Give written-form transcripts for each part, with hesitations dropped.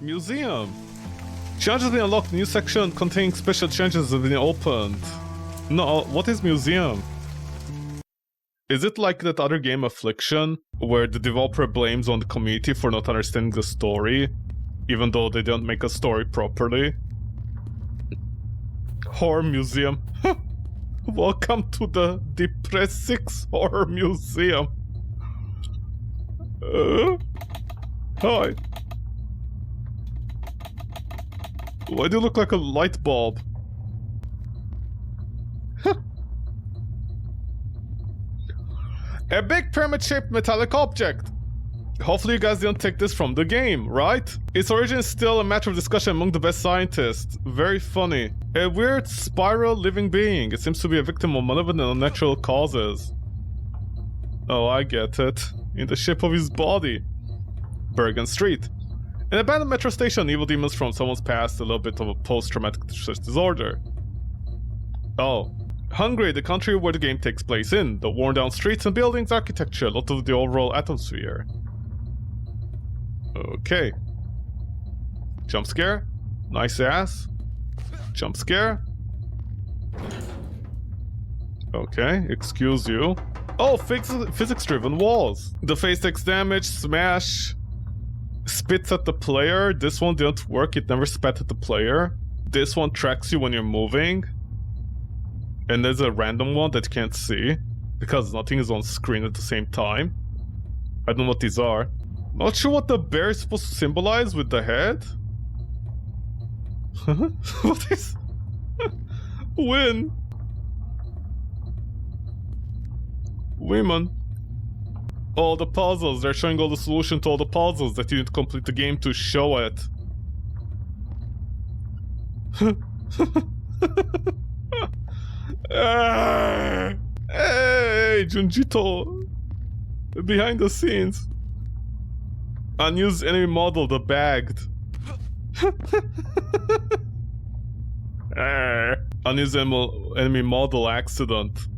Museum. Challenges have been unlocked. New section containing special challenges have been opened. No, what is museum? Is it like that other game Affliction, where the developer blames on the community for not understanding the story, even though they don't make a story properly? Horror Museum. Welcome to the Depressing Horror Museum. Hi. Why do you look like a light bulb? A big pyramid-shaped metallic object. Hopefully you guys didn't take this from the game, right? Its origin is still a matter of discussion among the best scientists. Very funny. A weird spiral living being. It seems to be a victim of malevolent and unnatural causes. Oh, I get it. In the shape of his body. Bergen Street. An abandoned metro station, evil demons from someone's past, a little bit of a post-traumatic stress disorder. Oh. Hungary, the country where the game takes place in. The worn-down streets and buildings, architecture, a lot of the overall atmosphere. Okay. Jump scare. Nice ass. Jump scare. Okay, excuse you. Oh, physics-driven walls. The face takes damage, smash. Spits at the player. This one didn't work, it never spat at the player. This one tracks you when you're moving. And there's a random one that you can't see, because nothing is on screen at the same time. I don't know what these are. Not sure what the bear is supposed to symbolize with the head. What is... Win. Women. All the puzzles. They're showing all the solution to all the puzzles that you need to complete the game to show it. Hey, Junjito. Behind the scenes. Unused enemy model, the bagged. Unused enemy model accident.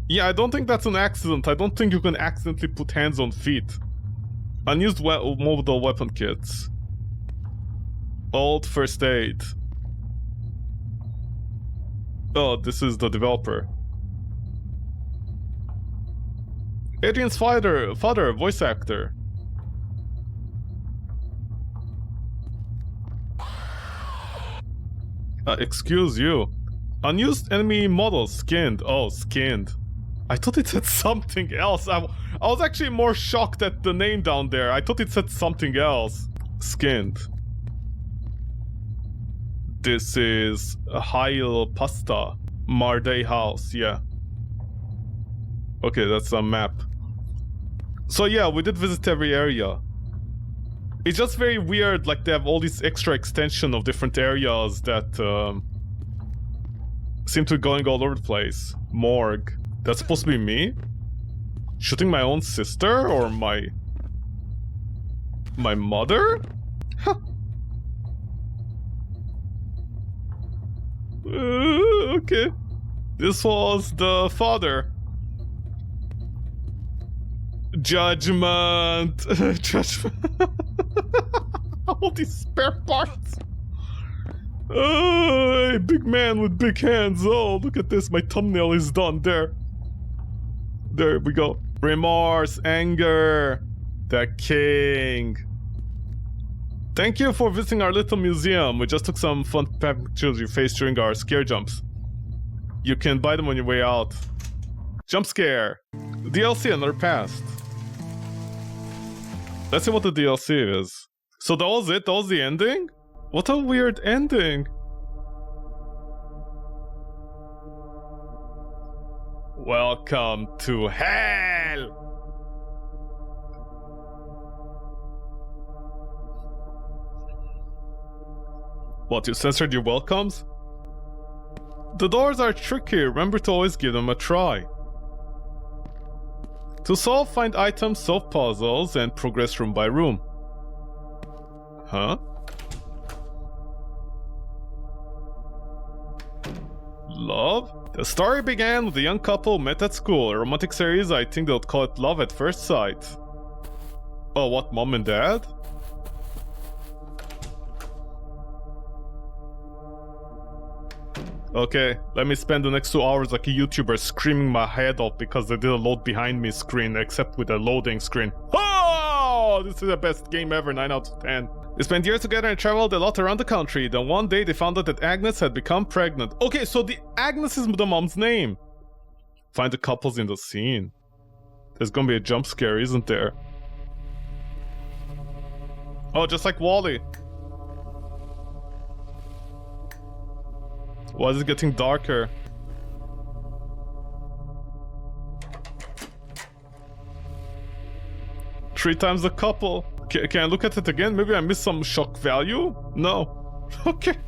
Yeah, I don't think that's an accident. I don't think you can accidentally put hands on feet. Unused model weapon kits. Old first aid. Oh, this is the developer. Adrian's father, voice actor. Excuse you. Unused enemy models, skinned. Oh, skinned. I thought it said something else. I was actually more shocked at the name down there. I thought it said something else. Skinned. This is a Heil Pasta. Marday House, yeah. Okay, that's a map. So yeah, we did visit every area. It's just very weird, like they have all these extra extension of different areas that seem to be going all over the place. Morgue. That's supposed to be me? Shooting my own sister? Or my mother? Huh. Okay. This was the father. Judgment. Judgment. All these spare parts. Hey, big man with big hands. Oh, look at this. My thumbnail is done. There we go. Remorse, anger, the king. Thank you for visiting our little museum. We just took some fun pictures of your face during our scare jumps. You can buy them on your way out. Jump scare. DLC, another past. Let's see what the DLC is. So that was it? That was the ending? What a weird ending. Welcome to hell! What, you censored your welcomes? The doors are tricky, remember to always give them a try. To solve, find items, solve puzzles, and progress room by room. Huh? Love? The story began with a young couple met at school. A romantic series, I think they'll call it love at first sight. Oh, what, mom and dad? Okay, let me spend the next 2 hours like a YouTuber screaming my head off because they did a load behind me screen, except with a loading screen. Oh, this is the best game ever, 9 out of 10. They spent years together and traveled a lot around the country. Then one day they found out that Agnes had become pregnant. Okay, so the Agnes is the mom's name. Find the couples in the scene. There's gonna be a jump scare, isn't there? Oh, just like Wall-E. Why is it getting darker? Three times the couple. Can I look at it again? Maybe I missed some shock value? No. Okay.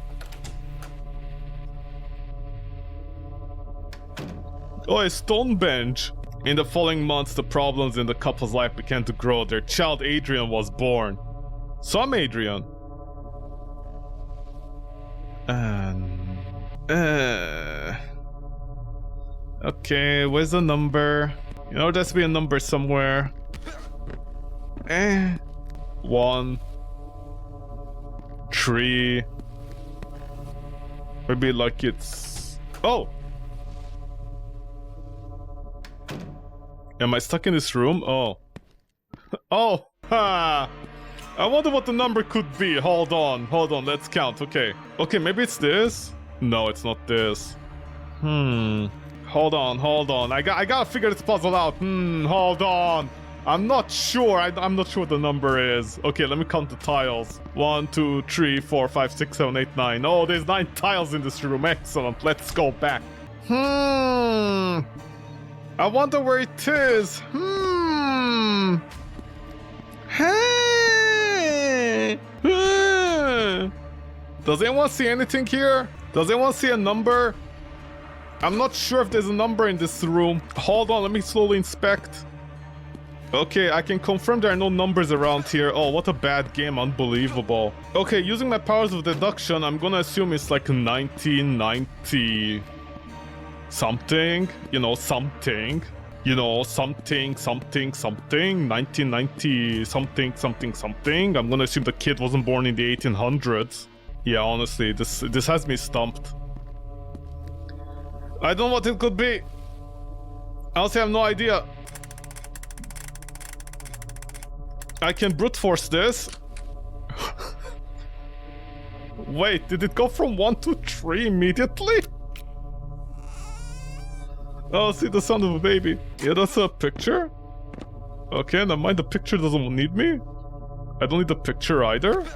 Oh, a stone bench. In the following months, the problems in the couple's life began to grow. Their child Adrian was born. Some Adrian. Okay, where's the number? You know, there has to be a number somewhere. 1, 3. Maybe like it's... Oh! Am I stuck in this room? Oh. Oh! Ha! I wonder what the number could be. Hold on, let's count. Okay. Okay, maybe it's this? No, it's not this. Hold on. I gotta figure this puzzle out. Hold on. I'm not sure. I'm not sure what the number is. Okay, let me count the tiles. 1, 2, 3, 4, 5, 6, 7, 8, 9. Oh, there's 9 tiles in this room. Excellent. Let's go back. I wonder where it is. Hey! Does anyone see anything here? Does anyone see a number? I'm not sure if there's a number in this room. Hold on, let me slowly inspect. Okay, I can confirm there are no numbers around here. Oh, what a bad game. Unbelievable. Okay, using my powers of deduction, I'm gonna assume it's like 1990... something. You know, something. You know, something. 1990 something. I'm gonna assume the kid wasn't born in the 1800s. Yeah, honestly, this has me stumped. I don't know what it could be. I honestly have no idea. I can brute force this. Wait, did it go from 1 to 3 immediately? Oh, see the sound of a baby. Yeah, that's a picture. Okay, never mind, the picture doesn't need me. I don't need the picture either.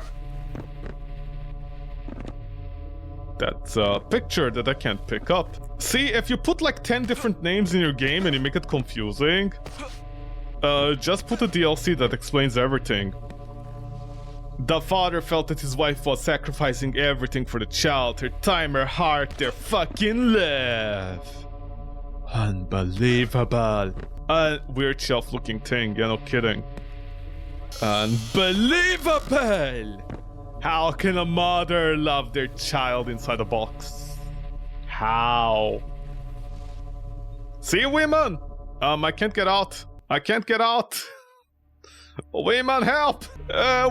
That's a picture that I can't pick up. See, if you put like 10 different names in your game and you make it confusing, just put a DLC that explains everything. The father felt that his wife was sacrificing everything for the child, her time, her heart, their fucking love. Unbelievable. Weird shelf-looking thing, yeah, no kidding. Unbelievable! How can a mother love their child inside a box? How? See, women! I can't get out. I can't get out. Women, help!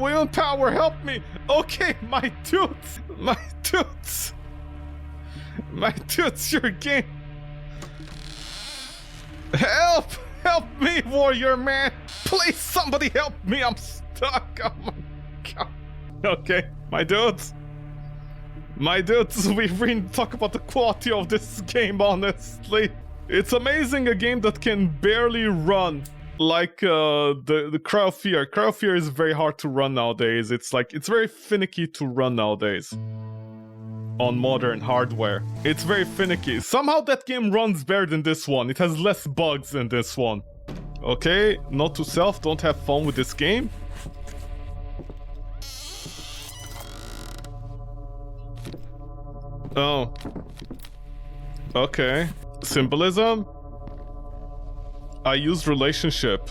Women power, help me! Okay, my dudes! My dudes, your game! Help! Help me, warrior man! Please, somebody help me! I'm stuck! Oh my god. Okay, my dudes, we really talk about the quality of this game, honestly. It's amazing, a game that can barely run. Like, the Cry of Fear. Cry of Fear is very hard to run nowadays. It's very finicky to run nowadays. On modern hardware. It's very finicky. Somehow that game runs better than this one. It has less bugs than this one. Okay, note to self, don't have fun with this game. Oh. Okay. Symbolism? I used relationship.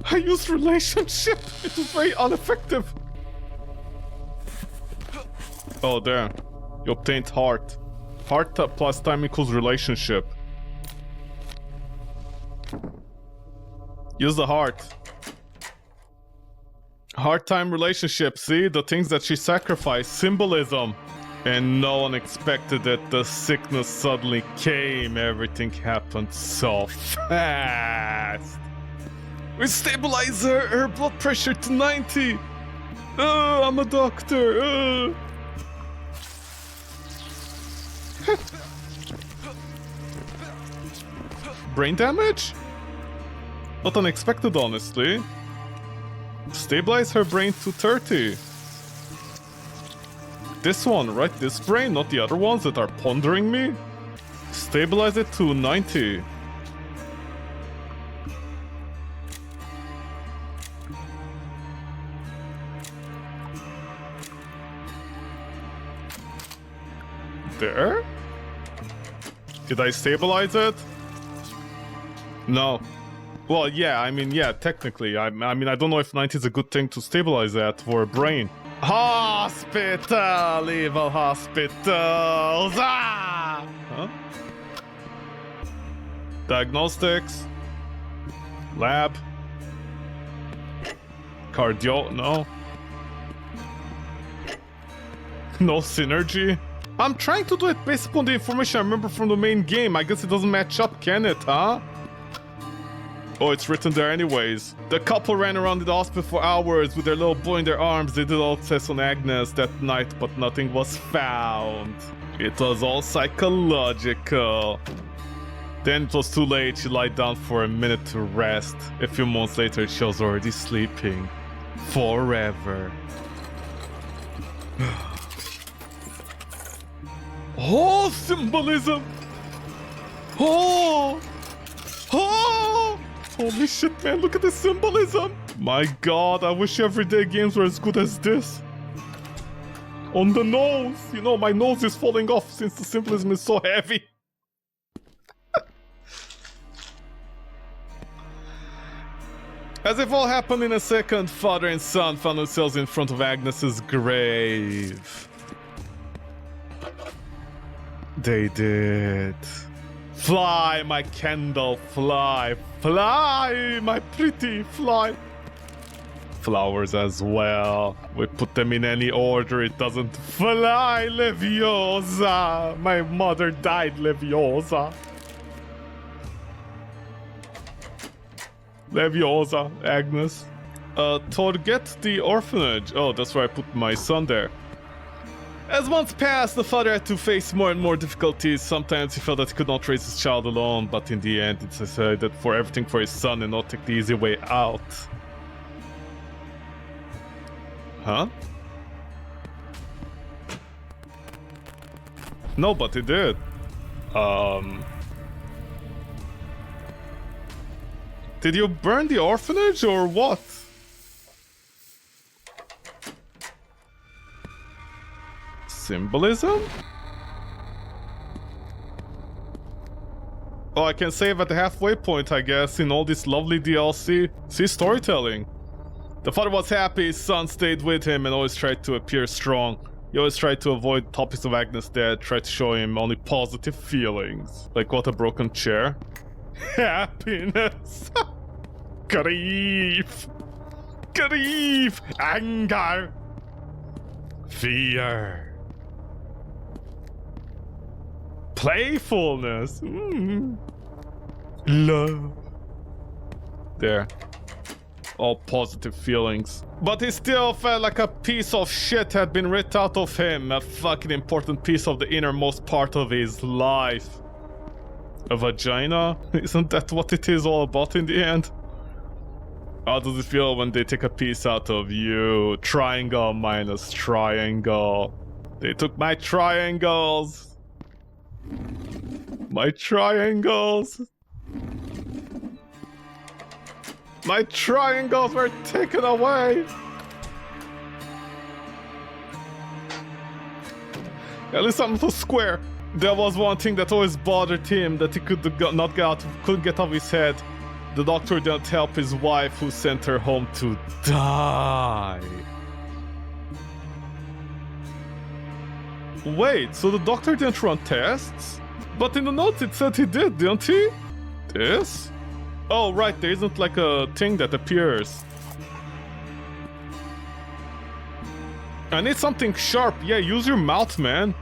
I used relationship! It was very ineffective. Oh, there. You obtained heart. Heart plus time equals relationship. Use the heart. Heart time relationship. See? The things that she sacrificed. Symbolism. And no one expected that the sickness suddenly came. Everything happened so fast. We stabilize her blood pressure to 90. I'm a doctor. Brain damage? Not unexpected, honestly. Stabilize her brain to 30. This one, right? This brain, not the other ones that are pondering me. Stabilize it to 90. There? Did I stabilize it? No. Well, yeah, I mean, yeah, technically. I mean, I don't know if 90 is a good thing to stabilize that for a brain. Hospital! Evil hospitals! Ah! Huh? Diagnostics. Lab. Cardio... no. No synergy. I'm trying to do it based upon the information I remember from the main game. I guess it doesn't match up, can it, huh? Oh, it's written there anyways. The couple ran around the hospital for hours with their little boy in their arms. They did all tests on Agnes that night, but nothing was found. It was all psychological. Then it was too late. She lied down for a minute to rest. A few months later, she was already sleeping. Forever. Oh, symbolism! Oh! Oh! Holy shit, man, look at the symbolism! My god, I wish everyday games were as good as this. On the nose! You know, my nose is falling off since the symbolism is so heavy. As if all happened in a second, father and son found themselves in front of Agnes's grave. They did. Fly, my candle, fly. Fly, my pretty, fly. Flowers as well. We put them in any order, it doesn't fly, Leviosa. My mother died, Leviosa. Leviosa, Agnes. Forget the orphanage. Oh, that's where I put my son there. As months passed, the father had to face more and more difficulties. Sometimes he felt that he could not raise his child alone, but in the end, he decided for everything for his son and not take the easy way out. Huh? No, but he did. Did you burn the orphanage or what? Symbolism? Oh, I can save at the halfway point, I guess, in all this lovely DLC. See, storytelling. The father was happy, his son stayed with him and always tried to appear strong. He always tried to avoid topics of Agnes' death, tried to show him only positive feelings. Like what, a broken chair? Happiness! Grief! Grief! Anger! Fear! Playfulness. Love. There. All positive feelings. But he still felt like a piece of shit had been ripped out of him. A fucking important piece of the innermost part of his life. A vagina? Isn't that what it is all about in the end? How does it feel when they take a piece out of you? Triangle minus triangle. They took my triangles. My triangles. My triangles were taken away. At least I'm so square. There was one thing that always bothered him that he couldn't get out of his head. The doctor didn't help his wife who sent her home to die. Wait, so the doctor didn't run tests? But in the notes it said he did, didn't he? This? Oh, right, there isn't like a thing that appears. I need something sharp. Yeah, use your mouth, man.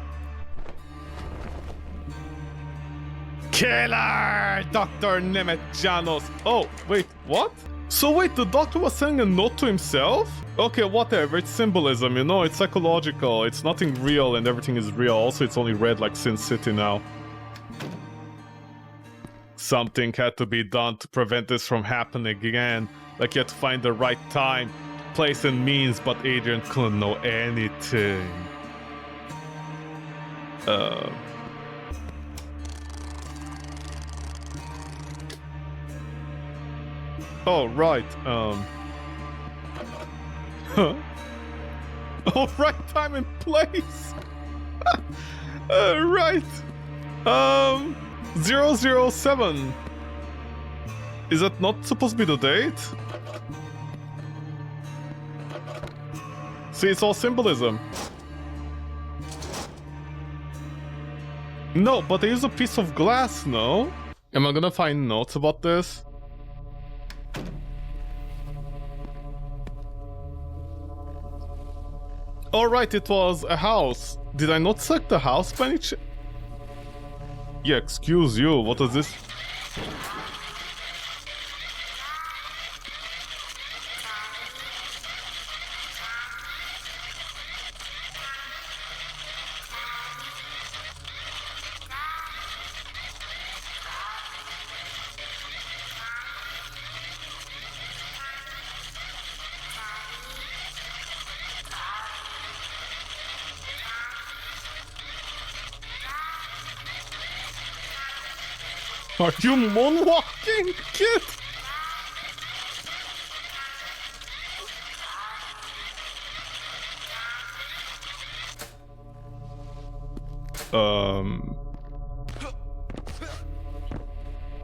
Killer! Dr. Nemetjanos. Oh, wait, what? So wait, the doctor was sending a note to himself? Okay, whatever, it's symbolism, you know, it's psychological, it's nothing real and everything is real. Also, it's only red like Sin City now. Something had to be done to prevent this from happening again. Like, you had to find the right time, place and means, but Adrian couldn't know anything. Oh, right, Huh? Oh, right time and place! Right. 007. Is that not supposed to be the date? See, it's all symbolism. No, but they use a piece of glass, no? Am I gonna find notes about this? Alright, it was a house. Did I not select the house by any chance? Yeah, excuse you, what is this? Are you moonwalking, kid?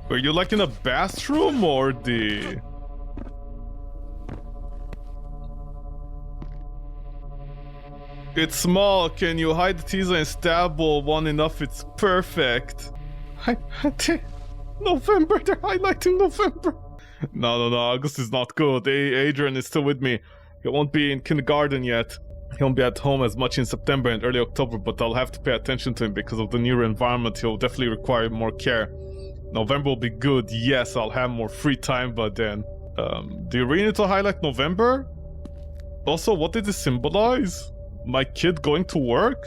Were you like in a bathroom or the... It's small, can you hide the teaser and stab one enough? It's perfect. November, they're highlighting November. No, August is not good. Adrian is still with me. He won't be in kindergarten yet. He won't be at home as much in September and early October, but I'll have to pay attention to him because of the new environment. He'll definitely require more care. November will be good. Yes, I'll have more free time by then. Do you really need to highlight November? Also, what did it symbolize? My kid going to work?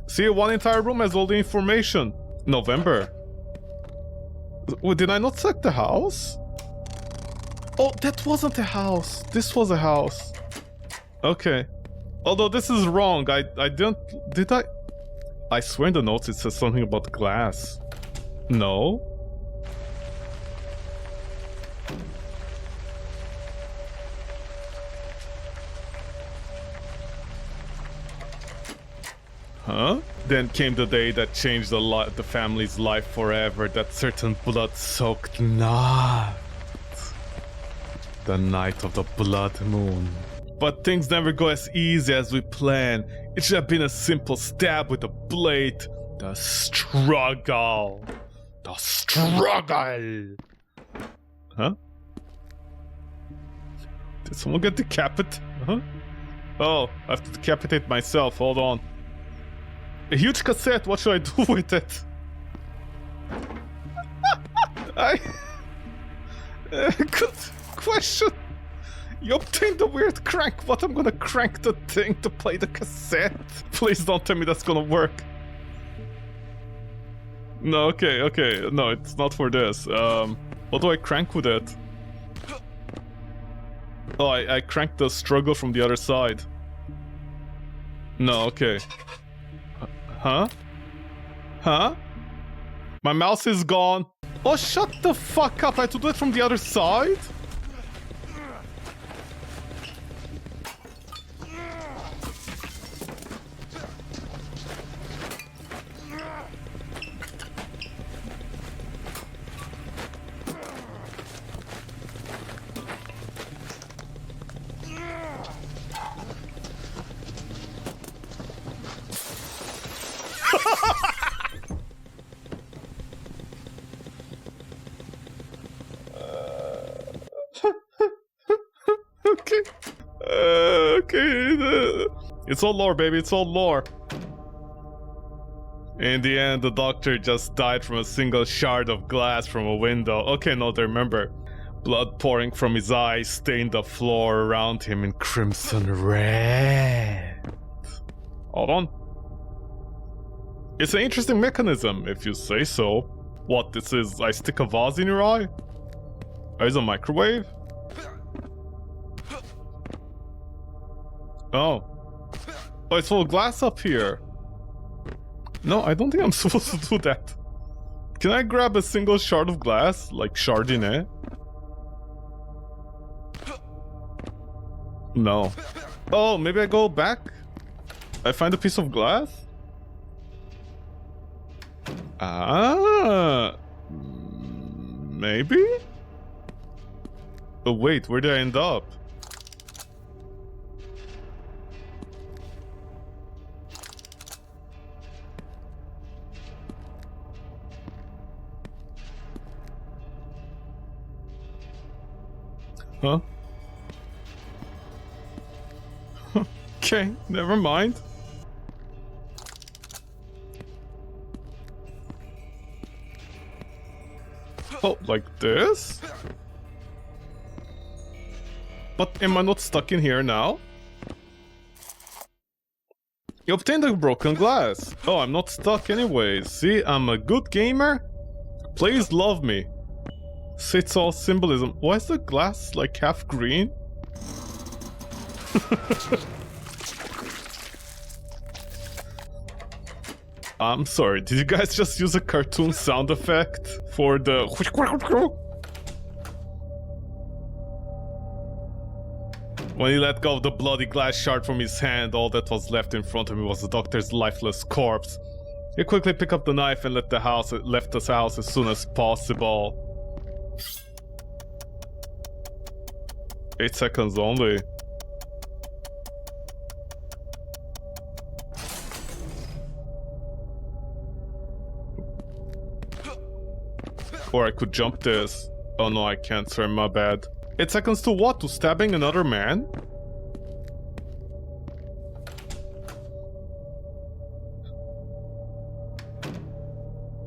See, one entire room has all the information. November. Did I not select the house? Oh, that wasn't a house. This was a house. Okay. Although this is wrong. I didn't... Did I? I swear in the notes it says something about glass. No? Huh? Then came the day that changed the family's life forever. That certain blood-soaked night. The night of the blood moon. But things never go as easy as we plan. It should have been a simple stab with a blade. The struggle. The struggle. Huh? Did someone get decapitated? Huh? Oh, I have to decapitate myself. Hold on. A huge cassette, what should I do with it? Good question. You obtained a weird crank, but I'm gonna crank the thing to play the cassette. Please don't tell me that's gonna work. No, okay. No, it's not for this. What do I crank with it? Oh, I cranked the struggle from the other side. No, okay. Huh? Huh? My mouse is gone. Oh, shut the fuck up. I had to do it from the other side? Okay. Okay. It's all lore, baby. It's all lore. In the end, the doctor just died from a single shard of glass from a window. Okay, no, I remember. Blood pouring from his eyes stained the floor around him in crimson red. Hold on. It's an interesting mechanism, if you say so. What, this is... I stick a vase in your eye? Oh, it's a microwave? Oh. Oh, it's full of glass up here. No, I don't think I'm supposed to do that. Can I grab a single shard of glass? Like Chardonnay? No. Oh, maybe I go back? I find a piece of glass? Ah, maybe? Oh wait, where did I end up? Huh? Okay, never mind. Oh, like this? But am I not stuck in here now? You obtained a broken glass. Oh, I'm not stuck anyways. See, I'm a good gamer. Please love me. See, it's all symbolism. Why is the glass like half green? I'm sorry, did you guys just use a cartoon sound effect for the... When he let go of the bloody glass shard from his hand, all that was left in front of him was the doctor's lifeless corpse. He quickly picked up the knife and left the house as soon as possible. 8 seconds only. Or I could jump this. Oh no, I can't, sorry, my bad. 8 seconds to what? To stabbing another man?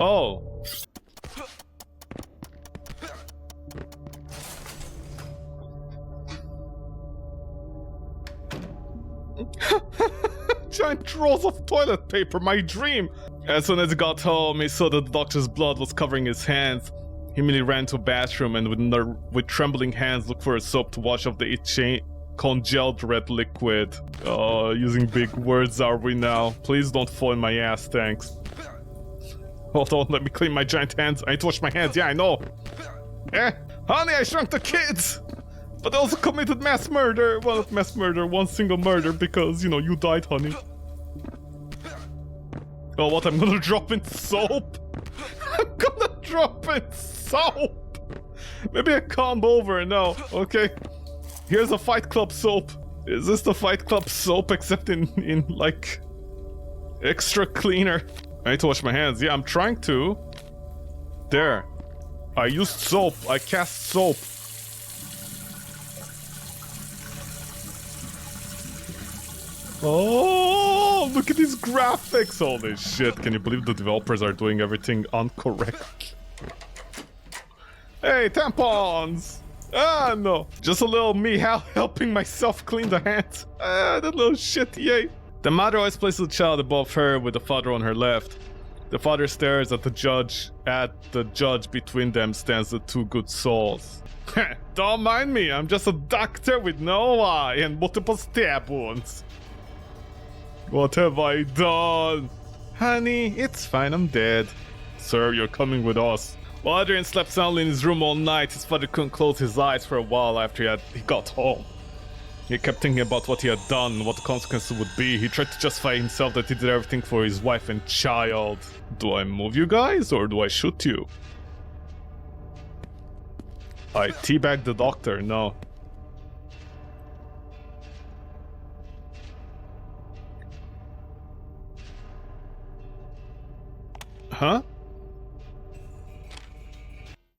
Oh. Giant rolls of toilet paper, my dream! As soon as he got home, he saw that the doctor's blood was covering his hands. He immediately ran to a bathroom and with trembling hands looked for a soap to wash off the itchy, congealed red liquid. Oh, using big words are we now? Please don't fall in my ass, thanks. Hold on, let me clean my giant hands. I need to wash my hands, yeah, I know. Honey, I shrunk the kids! But I also committed mass murder. Well, not mass murder, one single murder because, you know, you died, honey. Oh, what? I'm gonna drop in soap? I'm gonna drop in soap! Maybe a comb over, no. Okay. Here's a Fight Club soap. Is this the Fight Club soap except in like, extra cleaner? I need to wash my hands. Yeah, I'm trying to. There. I used soap. I cast soap. Oh, look at these graphics! Holy shit, can you believe the developers are doing everything incorrect? Hey, tampons! Ah, no. Just a little me helping myself clean the hands. Ah, that little shit, yay. The mother always places the child above her with the father on her left. The father stares at the judge. At the judge between them stands the two good souls. Don't mind me, I'm just a doctor with no eye and multiple stab wounds. What have I done? Honey, it's fine, I'm dead. Sir, you're coming with us. While Adrian slept soundly in his room all night, his father couldn't close his eyes for a while after he got home. He kept thinking about what he had done, what the consequences would be. He tried to justify himself that he did everything for his wife and child. Do I move you guys, or do I shoot you? I teabag the doctor, no. Huh?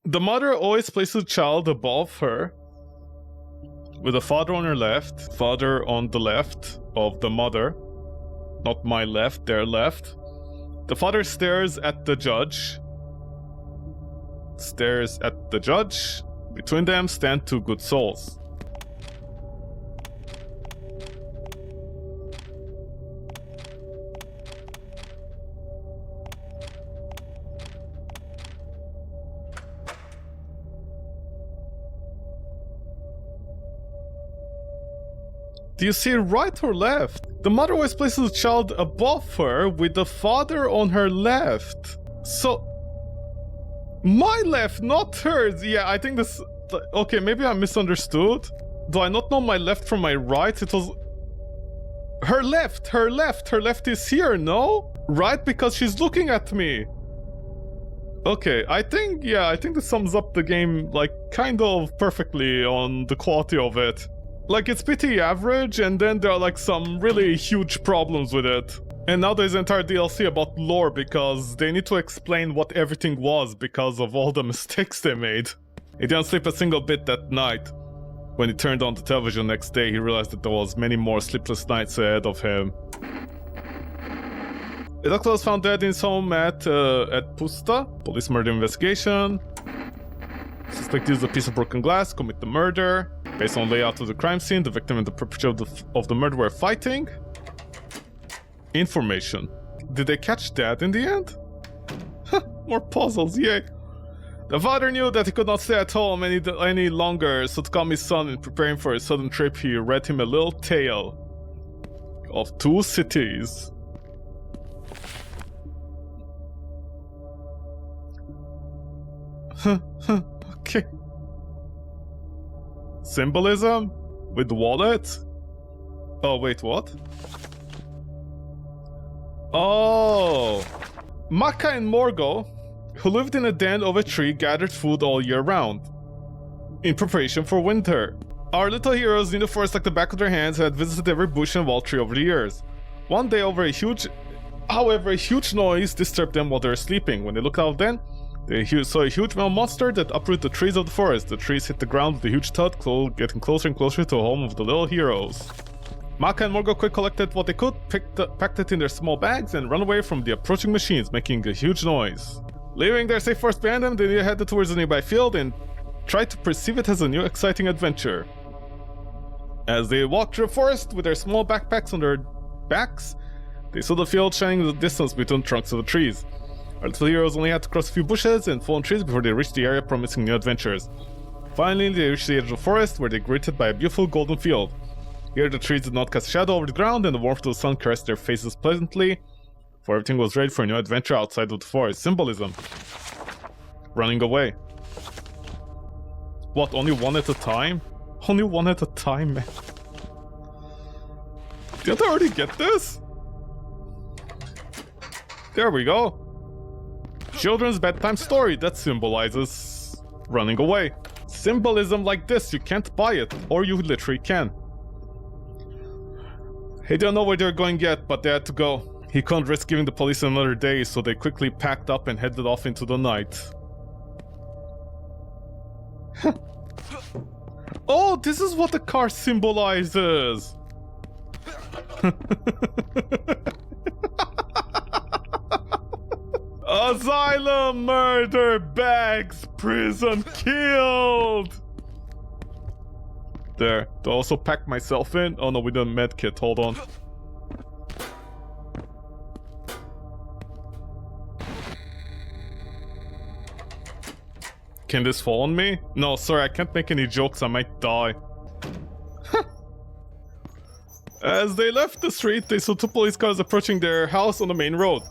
The mother always places the child above her with the father on her left, father on the left of the mother. Not my left, their left. The father stares at the judge. Stares at the judge. Between them stand two good souls. Do you see right or left? The mother always places the child above her with the father on her left. So... my left, not hers. Yeah, I think this... okay, maybe I misunderstood. Do I not know my left from my right? It was... her left, her left, her left is here, no? Right, because she's looking at me. Okay, I think this sums up the game, like, kind of perfectly on the quality of it. Like, it's pretty average, and then there are, like, some really huge problems with it. And now there's an entire DLC about lore, because they need to explain what everything was because of all the mistakes they made. He didn't sleep a single bit that night. When he turned on the television next day, he realized that there was many more sleepless nights ahead of him. The doctor was found dead in his home at Pusta. Police murder investigation. Suspect used a piece of broken glass, commit the murder. Based on layout of the crime scene, the victim and the perpetrator of the murder were fighting. Information. Did they catch Dad in the end? More puzzles, yay. The father knew that he could not stay at home any longer, so to calm his son in preparing for his sudden trip, he read him a little tale of two cities. Okay. Symbolism? With the wallet? Oh, wait, what? Oh! Maka and Morgo, who lived in a den of a tree, gathered food all year round, in preparation for winter. Our little heroes knew the forest like the back of their hands and had visited every bush and wild tree over the years. One day, however, a huge noise disturbed them while they were sleeping. When they looked out then, they saw a huge metal monster that uprooted the trees of the forest. The trees hit the ground with a huge thud, getting closer and closer to the home of the little heroes. Maka and Morgo quick collected what they could, packed it in their small bags, and ran away from the approaching machines, making a huge noise. Leaving their safe forest behind them, they headed towards a nearby field and tried to perceive it as a new exciting adventure. As they walked through the forest with their small backpacks on their backs, they saw the field shining in the distance between the trunks of the trees. Our little heroes only had to cross a few bushes and fallen trees before they reached the area promising new adventures. Finally, they reached the edge of the forest, where they were greeted by a beautiful golden field. Here the trees did not cast a shadow over the ground, and the warmth of the sun caressed their faces pleasantly, for everything was ready for a new adventure outside of the forest. Symbolism. Running away. What, only one at a time? Only one at a time, man. Didn't I already get this? There we go. Children's bedtime story that symbolizes running away. Symbolism like this, you can't buy it, or you literally can. He didn't know where they were going yet, but they had to go. He couldn't risk giving the police another day, so they quickly packed up and headed off into the night. Oh, this is what the car symbolizes! Asylum, murder, bags, prison, killed! There. Do I also pack myself in? Oh no, we did a med kit. Hold on. Can this fall on me? No, sorry, I can't make any jokes. I might die. As they left the street, they saw two police cars approaching their house on the main road.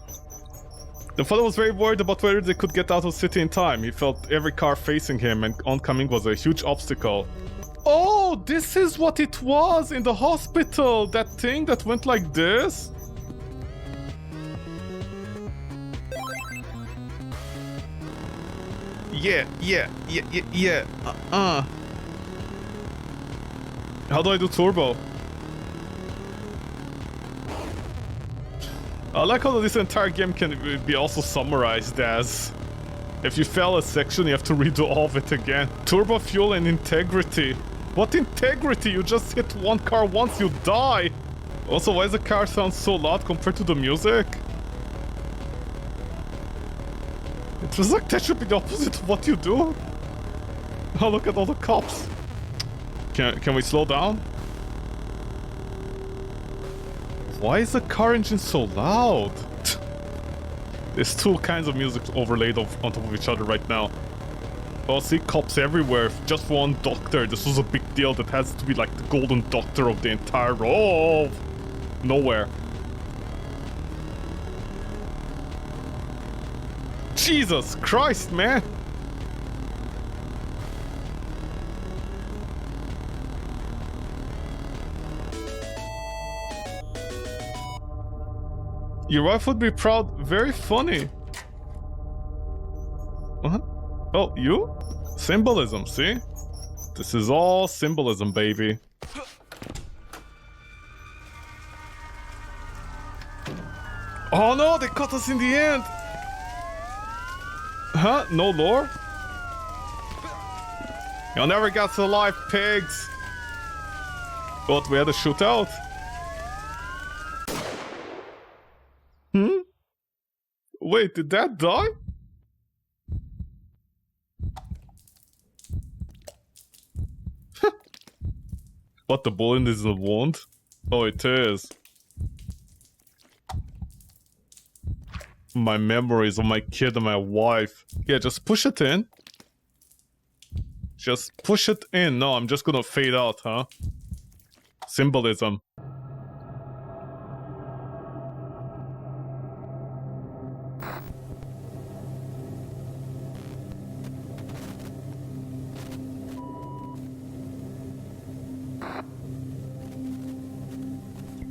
The father was very worried about whether they could get out of the city in time. He felt every car facing him, and oncoming was a huge obstacle. Oh, this is what it was in the hospital! That thing that went like this? Yeah. How do I do turbo? I like how this entire game can be also summarized as if you fail a section, you have to redo all of it again. Turbo fuel and integrity. What integrity? You just hit one car once, you die! Also, why does the car sound so loud compared to the music? It feels like that should be the opposite of what you do. Oh, look at all the cops. Can we slow down? Why is the car engine so loud? There's two kinds of music overlaid on top of each other right now. Oh, see, cops everywhere, just for one doctor. This was a big deal. That has to be like the golden doctor of the entire... Oh! Nowhere. Jesus Christ, man! Your wife would be proud. Very funny. What? Oh, you? Symbolism, see? This is all symbolism, baby. Oh no, they caught us in the end! Huh? No lore? You'll never get to life, pigs! What, we had a shootout? Hmm? Wait, did that die? What, the bullet is a wound? Oh, it is. My memories of my kid and my wife. Yeah, just push it in. Just push it in. No, I'm just gonna fade out, huh? Symbolism.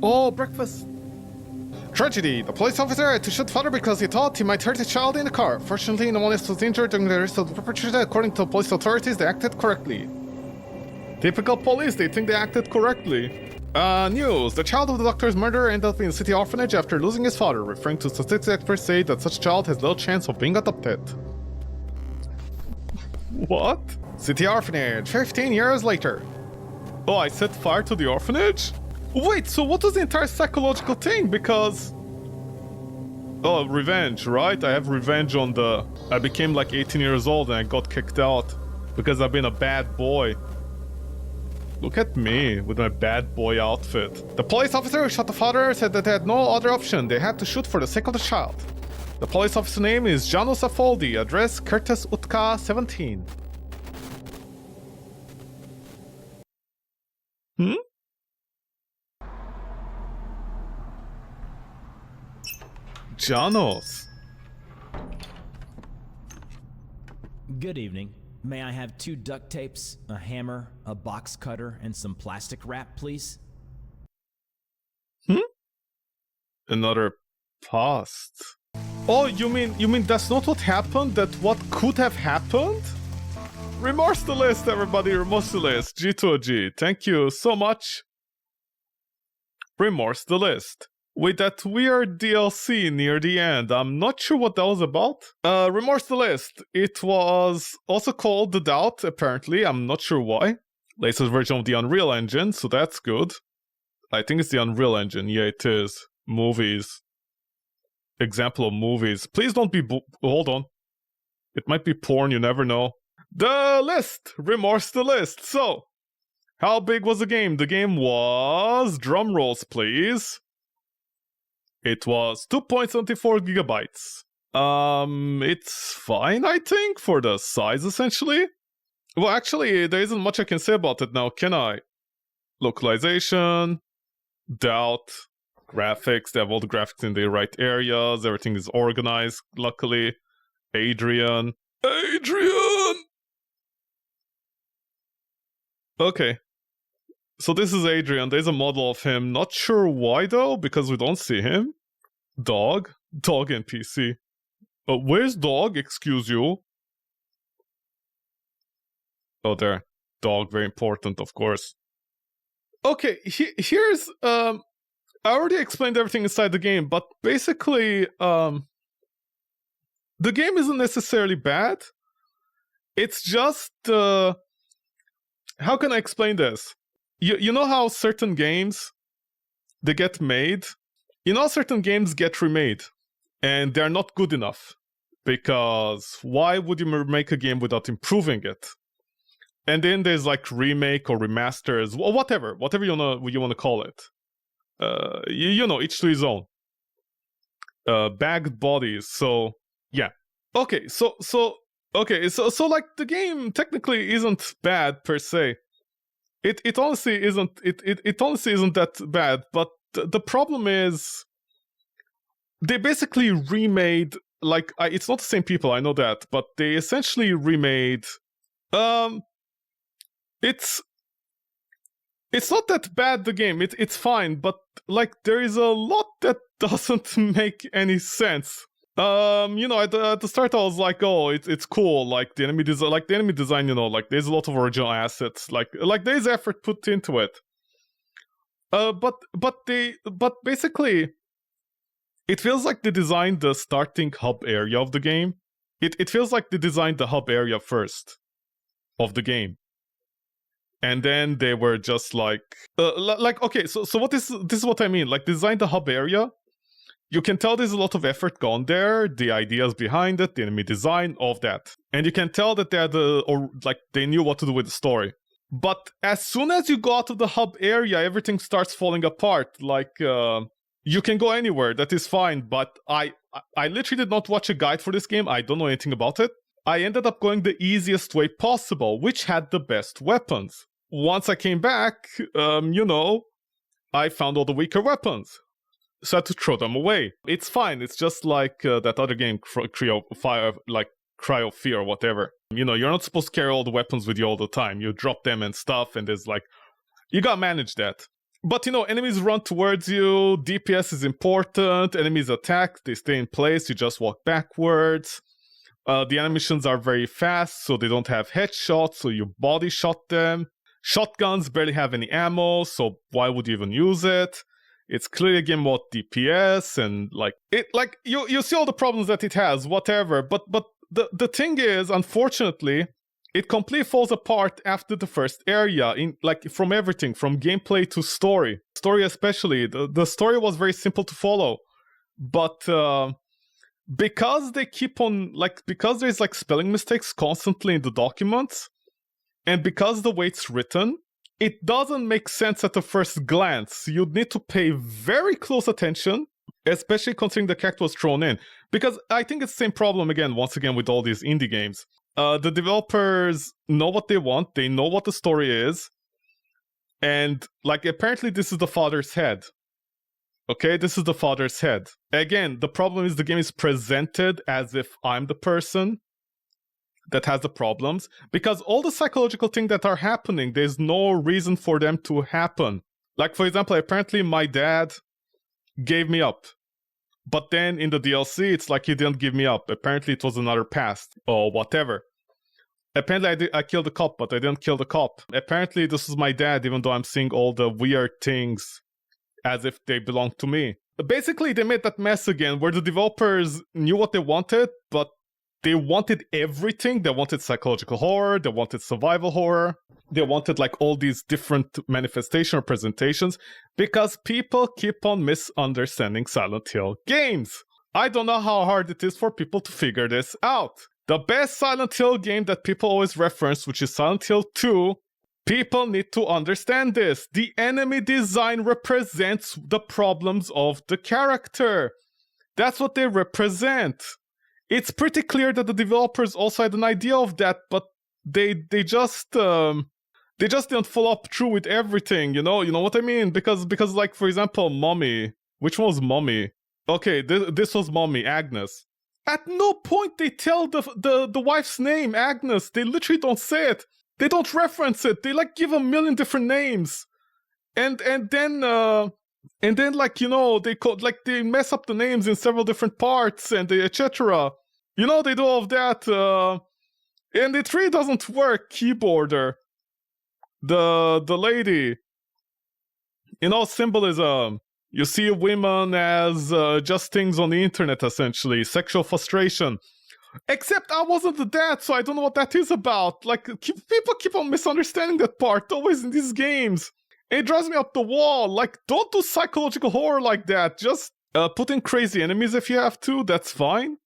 Oh, breakfast. Tragedy. The police officer had to shoot father because he thought he might hurt his child in the car. Fortunately, no one else was injured during the arrest of the perpetrator. According to police authorities, they acted correctly. Typical police, they think they acted correctly. News. The child of the doctor's murderer ended up in a city orphanage after losing his father, referring to statistics experts say that such child has little chance of being adopted. What? City orphanage, 15 years later. Oh, I set fire to the orphanage? Wait, so what was the entire psychological thing? Because... Oh, revenge, right? I have revenge on the... I became like 18 years old and I got kicked out because I've been a bad boy. Look at me with my bad boy outfit. The police officer who shot the father said that they had no other option. They had to shoot for the sake of the child. The police officer's name is Janos Afoldi. Address Curtis Utka, 17. Hmm? Janos. Good evening. May I have 2 duct tapes, a hammer, a box cutter, and some plastic wrap, please? Hmm? Another past. Oh, you mean that's not what happened? That what could have happened? Remorse the list, everybody. Remorse the list. G2G. Thank you so much. Remorse the list. With that weird DLC near the end. I'm not sure what that was about. Remorse the list. It was also called The Doubt, apparently. I'm not sure why. Latest version of the Unreal Engine, so that's good. I think it's the Unreal Engine. Yeah, it is. Movies. Example of movies. Please don't be hold on. It might be porn, you never know. The list! Remorse the list. So, how big was the game? The game was... Drum rolls, please. It was 2.74 gigabytes. It's fine, I think, for the size, essentially. Well, actually, there isn't much I can say about it now, can I? Localization, doubt, graphics, they have all the graphics in the right areas, everything is organized, luckily. Adrian. Okay. So this is Adrian, there's a model of him, not sure why though, because we don't see him. Dog NPC. Where's dog, excuse you? Oh, there. Dog, very important, of course. Okay, here's, I already explained everything inside the game, but basically, the game isn't necessarily bad. It's just, how can I explain this? You know how certain games, they get made? You know certain games get remade, and they're not good enough. Because why would you make a game without improving it? And then there's like remake or remasters, whatever you wanna call it. You know, each to his own. Bagged bodies. So yeah. Okay. So like the game technically isn't bad per se. It honestly isn't. It honestly isn't that bad. But the problem is they basically remade. Like it's not the same people. I know that, but they essentially remade. It's not that bad, the game. It's fine, but like there is a lot that doesn't make any sense. You know, at the start I was like, oh, it's cool. Like the enemy design, you know, like there's a lot of original assets. Like there's effort put into it. But basically, it feels like they designed the starting hub area of the game. It feels like they designed the hub area first of the game. And then they were just like okay, so this is what I mean. Like, design the hub area. You can tell there's a lot of effort gone there, the ideas behind it, the enemy design, all of that. And you can tell that they knew what to do with the story. But as soon as you go out of the hub area, everything starts falling apart. Like, you can go anywhere, that is fine, but I literally did not watch a guide for this game. I don't know anything about it. I ended up going the easiest way possible, which had the best weapons. Once I came back, you know, I found all the weaker weapons. So I had to throw them away. It's fine. It's just like that other game, Cryo Fear or whatever. You know, you're not supposed to carry all the weapons with you all the time. You drop them and stuff, and there's like, you gotta manage that. But you know, enemies run towards you, DPS is important, enemies attack, they stay in place, you just walk backwards. The animations are very fast, so they don't have headshots, so you body shot them. Shotguns barely have any ammo, so why would you even use it? It's clearly a game about DPS, and you see all the problems that it has, whatever. But the thing is, unfortunately, it completely falls apart after the first area, from everything, from gameplay to story. Story especially. The story was very simple to follow. But because they keep on, because there's spelling mistakes constantly in the documents, and because the way it's written, it doesn't make sense at the first glance. You'd need to pay very close attention, especially considering the character was thrown in. Because I think it's the same problem once again with all these indie games. The developers know what they want, they know what the story is, and apparently this is the father's head. Okay, this is the father's head. Again, the problem is the game is presented as if I'm the person that has the problems, because all the psychological things that are happening, there's no reason for them to happen. Like, for example, apparently my dad gave me up. But then in the DLC, it's like he didn't give me up. Apparently it was another past, or whatever. Apparently I killed the cop, but I didn't kill the cop. Apparently this is my dad, even though I'm seeing all the weird things as if they belong to me. Basically, they made that mess again, where the developers knew what they wanted, but they wanted everything. They wanted psychological horror, they wanted survival horror, they wanted all these different manifestation or presentations, because people keep on misunderstanding Silent Hill games. I don't know how hard it is for people to figure this out. The best Silent Hill game that people always reference, which is Silent Hill 2, people need to understand this. The enemy design represents the problems of the character. That's what they represent. It's pretty clear that the developers also had an idea of that, but they just didn't follow up through with everything, you know what I mean? Because for example, Mommy. Which one was Mommy? Okay, this was Mommy, Agnes. At no point they tell the wife's name, Agnes. They literally don't say it. They don't reference it. They give a million different names. And then they mess up the names in several different parts and etc. You know, they do all of that, and it really doesn't work. Keyboarder, the lady, in all symbolism, you see women as just things on the internet, essentially, sexual frustration. Except I wasn't the dad, so I don't know what that is about. Like, people keep on misunderstanding that part, always in these games. It drives me up the wall. Like, don't do psychological horror like that. Just put in crazy enemies if you have to, that's fine.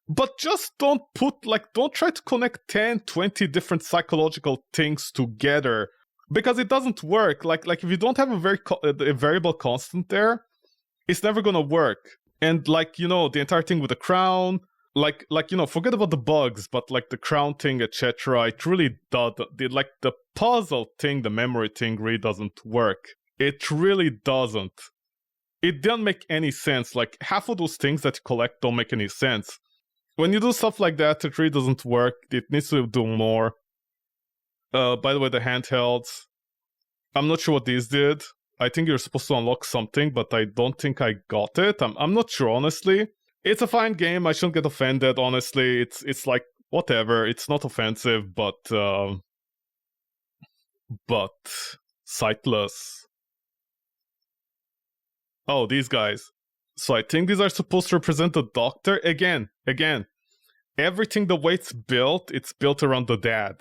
But just don't try to connect 10, 20 different psychological things together. Because it doesn't work. Like if you don't have a variable constant there, it's never gonna work. And like, the entire thing with the crown, like forget about the bugs, but like the crown thing, etc. It really does. Like the puzzle thing, the memory thing really doesn't work. It really doesn't. It doesn't make any sense. Like half of those things that you collect don't make any sense. When you do stuff like that, it really doesn't work. It needs to do more. By the way, the handhelds, I'm not sure what these did. I think you're supposed to unlock something, but I don't think I got it. I'm not sure, honestly. It's a fine game. I shouldn't get offended, honestly. It's like, whatever. It's not offensive, but sightless. Oh, these guys. So I think these are supposed to represent the doctor. Again, everything the way it's built around the dad.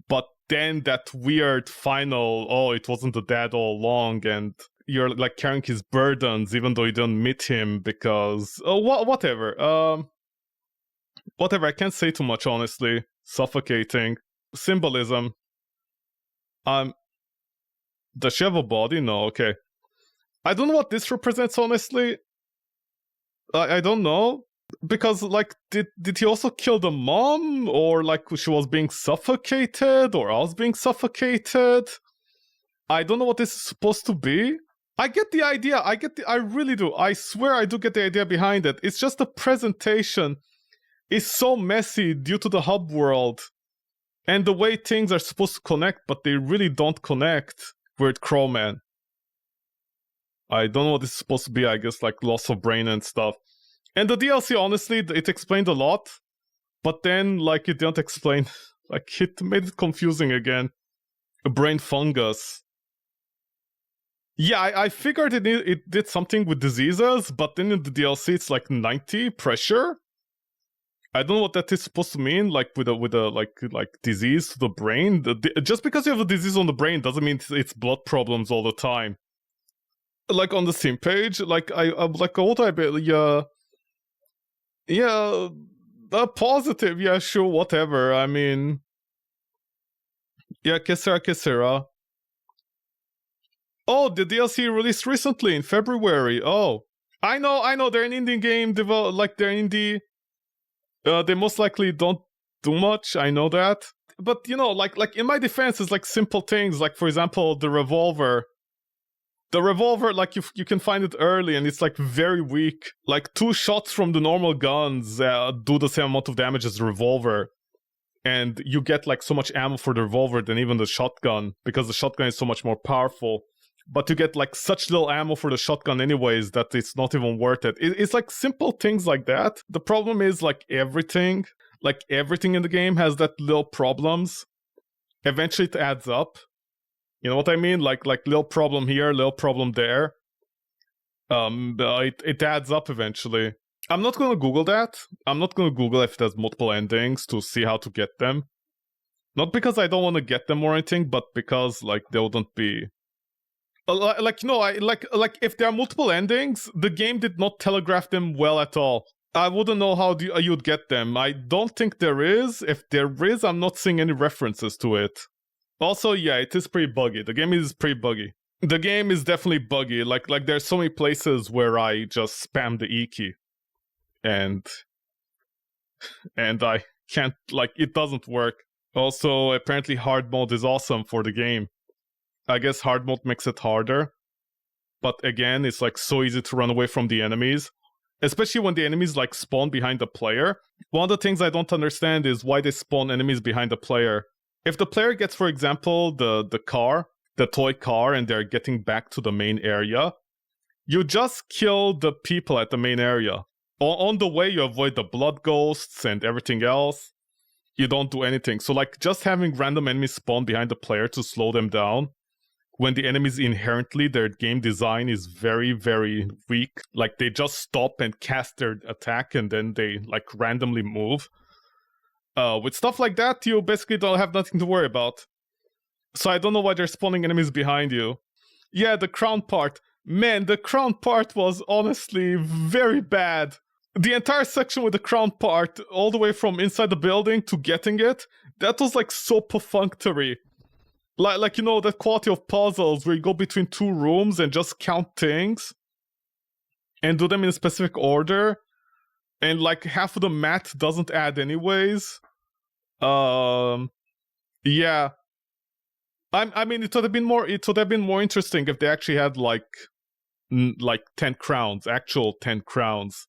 But then that weird final, oh, it wasn't the dad all along, and you're like carrying his burdens even though you don't meet him because whatever. Whatever, I can't say too much, honestly. Suffocating. Symbolism. Does she have a body? No, okay. I don't know what this represents, honestly. I don't know. Because, like, did he also kill the mom? Or, like, she was being suffocated? Or I was being suffocated? I don't know what this is supposed to be. I get the idea. I really do. I swear I do get the idea behind it. It's just the presentation is so messy due to the hub world. And the way things are supposed to connect, but they really don't connect. Weird Crowman. I don't know what this is supposed to be, I guess, like loss of brain and stuff. And the DLC, honestly, it explained a lot. But then, like, it didn't explain. Like, it made it confusing again. A brain fungus. Yeah, I figured it did something with diseases, but then in the DLC it's like 90 pressure. I don't know what that is supposed to mean, like with a like disease to the brain. Just because you have a disease on the brain doesn't mean it's blood problems all the time. Like on the Steam page, like like what do I bet? Yeah, positive. Yeah, sure, whatever. I mean, yeah, Kesera. Oh, the DLC released recently in February. Oh, I know. They're an indie game like they're indie. They most likely don't do much. I know that. But like in my defense, it's like simple things. Like for example, the revolver. The revolver, like you can find it early, and it's like very weak. Like 2 shots from the normal guns do the same amount of damage as the revolver. And you get like so much ammo for the revolver than even the shotgun, because the shotgun is so much more powerful. But you get like such little ammo for the shotgun anyways that it's not even worth it. It's like simple things like that. The problem is like everything in the game has that little problems. Eventually it adds up. You know what I mean? Like little problem here, little problem there. It adds up eventually. I'm not gonna Google that. I'm not gonna Google if it has multiple endings to see how to get them. Not because I don't want to get them or anything, but because like they wouldn't be. Like if there are multiple endings, the game did not telegraph them well at all. I wouldn't know how you'd get them. I don't think there is. If there is, I'm not seeing any references to it. Also, yeah, it is pretty buggy. The game is pretty buggy. The game is definitely buggy. Like there's so many places where I just spam the E key. And I can't, like, it doesn't work. Also, apparently hard mode is awesome for the game. I guess hard mode makes it harder. But again, it's like so easy to run away from the enemies. Especially when the enemies like spawn behind the player. One of the things I don't understand is why they spawn enemies behind the player. If the player gets, for example, the car, the toy car, and they're getting back to the main area, you just kill the people at the main area. On the way, you avoid the blood ghosts and everything else. You don't do anything. So like just having random enemies spawn behind the player to slow them down when the enemies inherently, their game design is very, very weak. Like, they just stop and cast their attack and then they, like, randomly move. With stuff like that, you basically don't have nothing to worry about. So I don't know why they're spawning enemies behind you. Yeah, the crown part. Man, the crown part was honestly very bad. The entire section with the crown part, all the way from inside the building to getting it, that was like so perfunctory. Like you know, that quality of puzzles where you go between two rooms and just count things and do them in a specific order, and like half of the math doesn't add anyways. Yeah. I mean, it would have been more interesting if they actually had like 10 crowns, actual 10 crowns,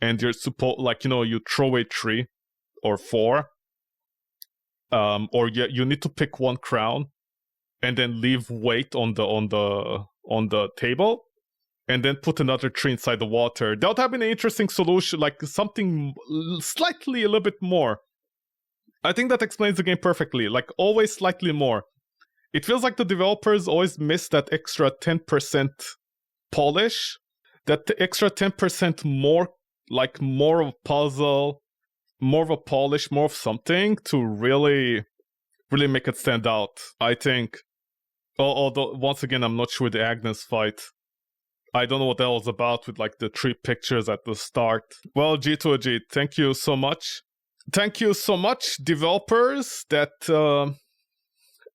and you're supposed, like, you know, you throw away 3 or 4, or you need to pick 1 crown and then leave weight on the table and then put another 3 inside the water. That would have been an interesting solution, like something slightly a little bit more. I think that explains the game perfectly, like always slightly more. It feels like the developers always miss that extra 10% polish, that extra 10% more, like more of a puzzle, more of a polish, more of something to really make it stand out, I think. Although, once again, I'm not sure the Agnes fight. I don't know what that was about with like the 3 pictures at the start. Well, G2G, thank you so much. Thank you so much, developers, that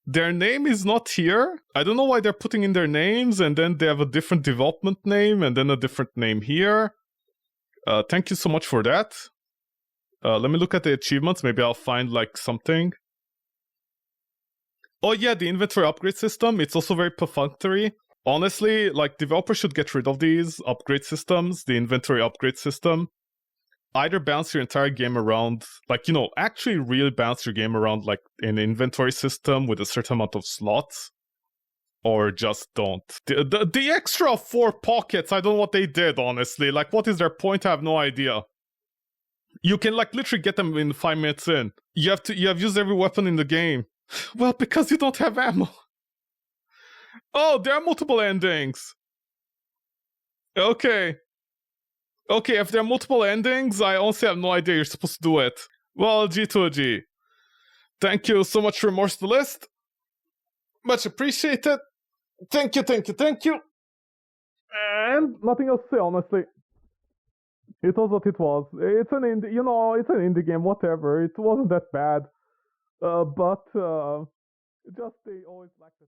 their name is not here. I don't know why they're putting in their names and then they have a different development name and then a different name here. Thank you so much for that. Let me look at the achievements. Maybe I'll find like something. Oh yeah, the inventory upgrade system. It's also very perfunctory. Honestly, like, developers should get rid of these upgrade systems, the inventory upgrade system. Either bounce your entire game around, like, you know, actually really bounce your game around like an inventory system with a certain amount of slots, or just don't. The extra 4 pockets, I don't know what they did, honestly. Like, what is their point? I have no idea. You can like literally get them in 5 minutes in. You have used every weapon in the game. Well, because you don't have ammo. Oh, there are multiple endings. Okay. Okay, if there are multiple endings, I honestly have no idea you're supposed to do it. Well, G2G, thank you so much for Remorse the List. Much appreciated. Thank you. And nothing else to say, honestly. It was what it was. It's an indie, you know, it's an indie game, whatever. It wasn't that bad. But just they always lack the